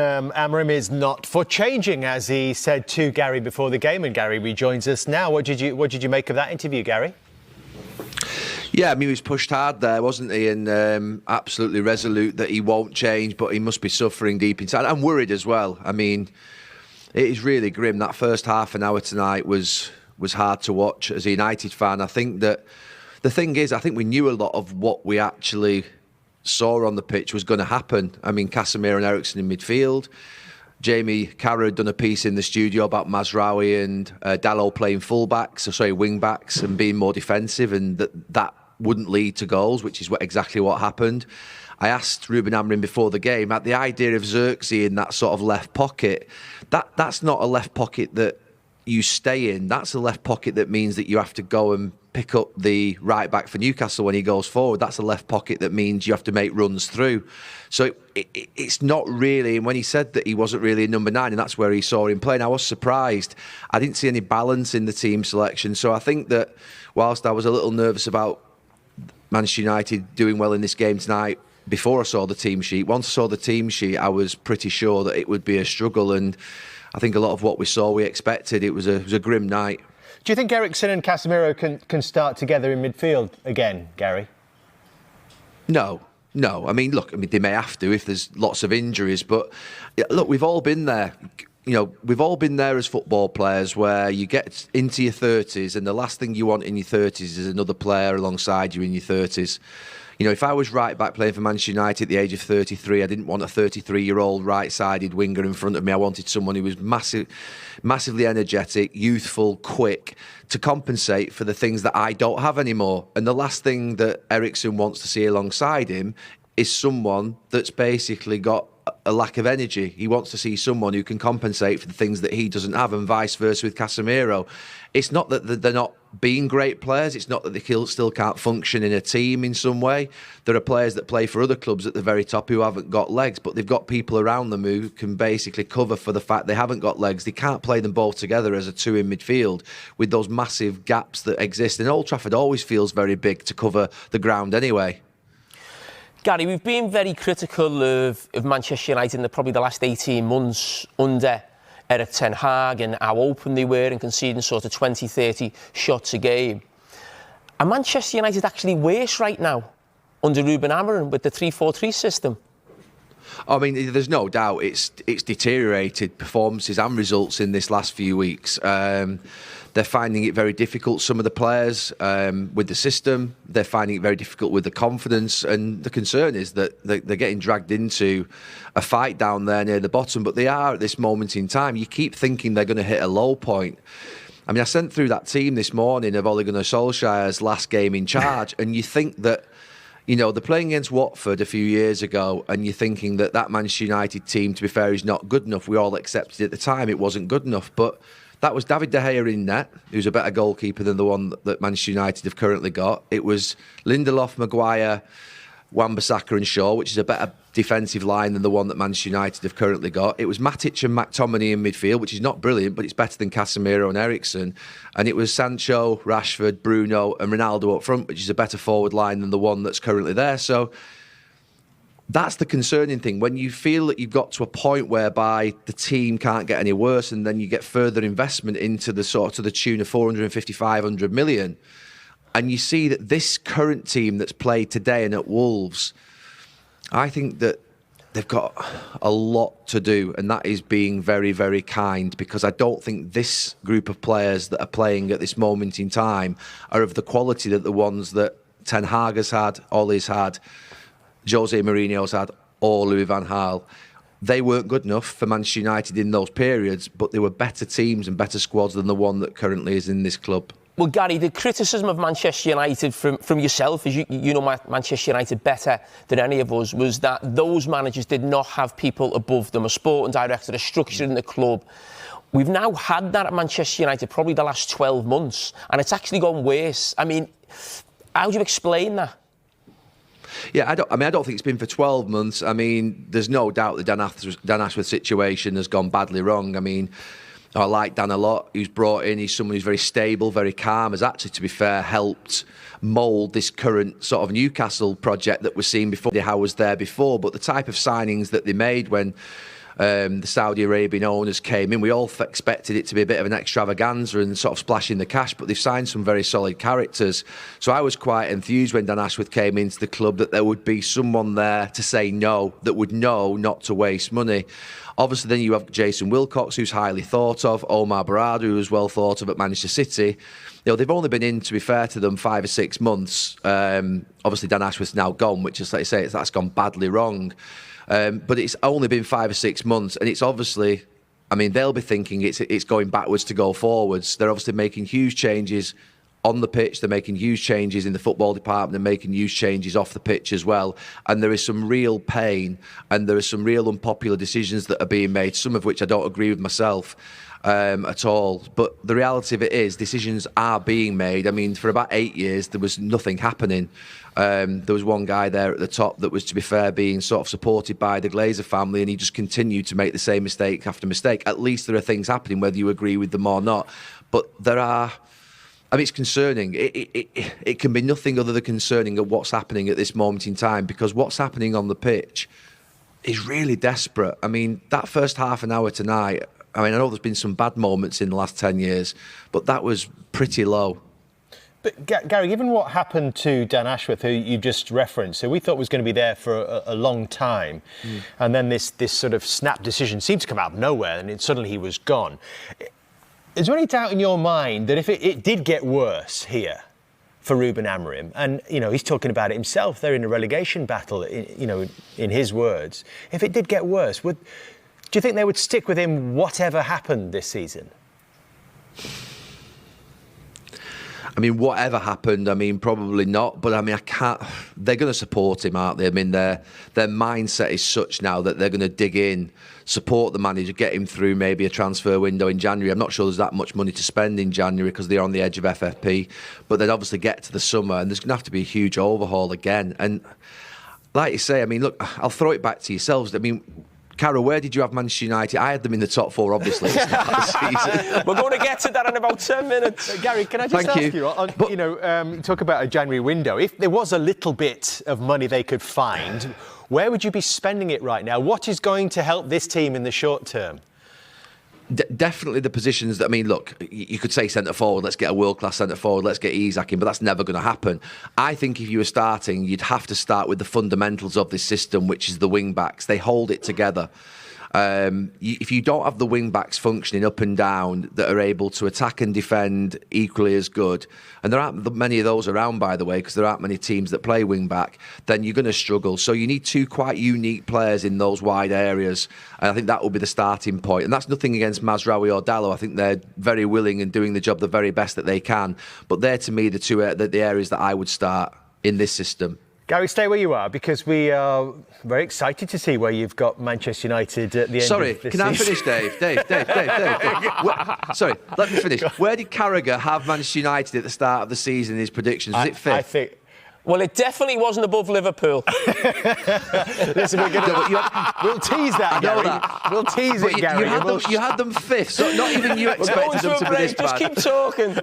Amorim is not for changing, as he said to Gary before the game, and Gary rejoins us now. What did you make of that interview, Gary? Yeah, I mean, he was pushed hard there, wasn't he? And absolutely resolute that he won't change, but he must be suffering deep inside. I'm worried as well. I mean, it is really grim. That first half an hour tonight was hard to watch as a United fan. I think that the thing is, I think we knew a lot of what we actually saw on the pitch was going to happen. I mean, Casemiro and Erikson in midfield. Jamie Carragher had done a piece in the studio about Mazraoui and Dalot playing wing backs and being more defensive, and that wouldn't lead to goals, which is exactly what happened. I asked Ruben Amorim before the game, at the idea of Xerxes in that sort of left pocket, that's not a left pocket that you stay in. That's a left pocket that means that you have to go and pick up the right back for Newcastle when he goes forward. That's a left pocket that means you have to make runs through. So it's not really, and when he said that he wasn't really a number 9 and that's where he saw him playing, I was surprised. I didn't see any balance in the team selection. So I think that whilst I was a little nervous about Manchester United doing well in this game tonight, before I saw the team sheet, once I saw the team sheet, I was pretty sure that it would be a struggle, and I think a lot of what we saw, we expected. It was a grim night. Do you think Erikson and Casemiro can start together in midfield again, Gary? No. I mean, look, they may have to if there's lots of injuries, but look, we've all been there. You know, we've all been there as football players where you get into your 30s and the last thing you want in your 30s is another player alongside you in your 30s. You know, if I was right back playing for Manchester United at the age of 33, I didn't want a 33-year-old right-sided winger in front of me. I wanted someone who was massively energetic, youthful, quick, to compensate for the things that I don't have anymore. And the last thing that Erikson wants to see alongside him is someone that's basically got a lack of energy. He wants to see someone who can compensate for the things that he doesn't have, and vice versa with Casemiro. It's not that they're not being great players. It's not that they still can't function in a team in some way. There are players that play for other clubs at the very top who haven't got legs, but they've got people around them who can basically cover for the fact they haven't got legs. They can't play them both together as a two in midfield with those massive gaps that exist. And Old Trafford always feels very big to cover the ground anyway. Gary, we've been very critical of Manchester United in probably the last 18 months under Erik ten Hag and how open they were and conceding sort of 20, 30 shots a game. Are Manchester United actually worse right now under Ruben Amorim with the 3-4-3 system? I mean, there's no doubt it's deteriorated performances and results in this last few weeks. They're finding it very difficult, some of the players, with the system. They're finding it very difficult with the confidence. And the concern is that they're getting dragged into a fight down there near the bottom. But they are at this moment in time. You keep thinking they're going to hit a low point. I mean, I sent through that team this morning of Ole Gunnar Solskjaer's last game in charge. And you think that, you know, they're playing against Watford a few years ago, and you're thinking that Manchester United team, to be fair, is not good enough. We all accepted at the time it wasn't good enough. But that was David De Gea in net, who's a better goalkeeper than the one that Manchester United have currently got. It was Lindelof, Maguire, Wan-Bissaka and Shaw, which is a better defensive line than the one that Manchester United have currently got. It was Matic and McTominay in midfield, which is not brilliant, but it's better than Casemiro and Erikson. And it was Sancho, Rashford, Bruno and Ronaldo up front, which is a better forward line than the one that's currently there. So that's the concerning thing. When you feel that you've got to a point whereby the team can't get any worse, and then you get further investment into the sort of the tune of 450, 500 million, and you see that this current team that's played today and at Wolves, I think that they've got a lot to do, and that is being very, very kind, because I don't think this group of players that are playing at this moment in time are of the quality that the ones that Ten Hag has had, Ole's had, Jose Mourinho's had, or Louis van Gaal. They weren't good enough for Manchester United in those periods, but they were better teams and better squads than the one that currently is in this club. Well, Gary, the criticism of Manchester United from yourself, as you know Manchester United better than any of us, was that those managers did not have people above them, a sporting director, a structure in the club. We've now had that at Manchester United probably the last 12 months, and it's actually gone worse. I mean, how do you explain that? Yeah, I don't think it's been for 12 months. I mean, there's no doubt the Dan Ashworth situation has gone badly wrong. I mean, I like Dan a lot. He's brought in, he's someone who's very stable, very calm, has actually, to be fair, helped mould this current sort of Newcastle project that we're seeing before. How was there before, but the type of signings that they made when the Saudi Arabian owners came in, we all expected it to be a bit of an extravaganza and sort of splashing the cash, but they've signed some very solid characters. So I was quite enthused when Dan Ashworth came into the club that there would be someone there to say no, that would know not to waste money. Obviously, then you have Jason Wilcox, who's highly thought of, Omar Barada, who was well thought of at Manchester City. They've only been in, to be fair to them, 5 or 6 months. Obviously, Dan Ashworth's now gone, which is, like I say, that's gone badly wrong. But it's only been 5 or 6 months, and it's obviously, I mean, they'll be thinking it's going backwards to go forwards. They're obviously making huge changes on the pitch. They're making huge changes in the football department. They're making huge changes off the pitch as well. And there is some real pain, and there are some real unpopular decisions that are being made, some of which I don't agree with myself at all. But the reality of it is, decisions are being made. I mean, for about 8 years, there was nothing happening. There was one guy there at the top that was, to be fair, being sort of supported by the Glazer family, and he just continued to make the same mistake after mistake. At least there are things happening, whether you agree with them or not. But there are... I mean, it's concerning. It can be nothing other than concerning at what's happening at this moment in time, because what's happening on the pitch is really desperate. I mean, that first half an hour tonight, I mean, I know there's been some bad moments in the last 10 years, but that was pretty low. But Gary, given what happened to Dan Ashworth, who you just referenced, who we thought was going to be there for a long time, and then this sort of snap decision seemed to come out of nowhere, and suddenly he was gone. Is there any doubt in your mind that if it did get worse here for Ruben Amorim, and, he's talking about it himself, they're in a relegation battle, in his words, if it did get worse, do you think they would stick with him whatever happened this season? I mean, whatever happened, I mean, probably not. But I mean, they're going to support him, aren't they? I mean, their mindset is such now that they're going to dig in, support the manager, get him through maybe a transfer window in January. I'm not sure there's that much money to spend in January because they're on the edge of FFP. But then obviously get to the summer, and there's going to have to be a huge overhaul again. And like you say, I mean, look, I'll throw it back to yourselves. I mean, Carol, where did you have Manchester United? I had them in the top 4, obviously. We're going to get to that in about 10 minutes. Gary, can I just ask you, talk about a January window. If there was a little bit of money they could find, where would you be spending it right now? What is going to help this team in the short term? Definitely the positions that, I mean, look, you could say centre forward, let's get a world-class centre forward, let's get Isak in, but that's never going to happen. I think if you were starting, you'd have to start with the fundamentals of this system, which is the wing-backs. They hold it together. If you don't have the wing-backs functioning up and down that are able to attack and defend equally as good, and there aren't many of those around, by the way, because there aren't many teams that play wing-back, then you're going to struggle. So you need 2 quite unique players in those wide areas, and I think that will be the starting point. And that's nothing against Mazraoui or Dalot. I think they're very willing and doing the job the very best that they can. But they're, to me, the areas that I would start in this system. Gary, stay where you are, because we are very excited to see where you've got Manchester United at the end Sorry, of this can season. I finish, Dave? Sorry, let me finish. Where did Carragher have Manchester United at the start of the season in his predictions? Was it 5th? I think... Well, it definitely wasn't above Liverpool. Listen, we'll tease that, Gary. We'll tease it, Gary. You had them 5th, so not even you expected them to be this bad. Just keep talking.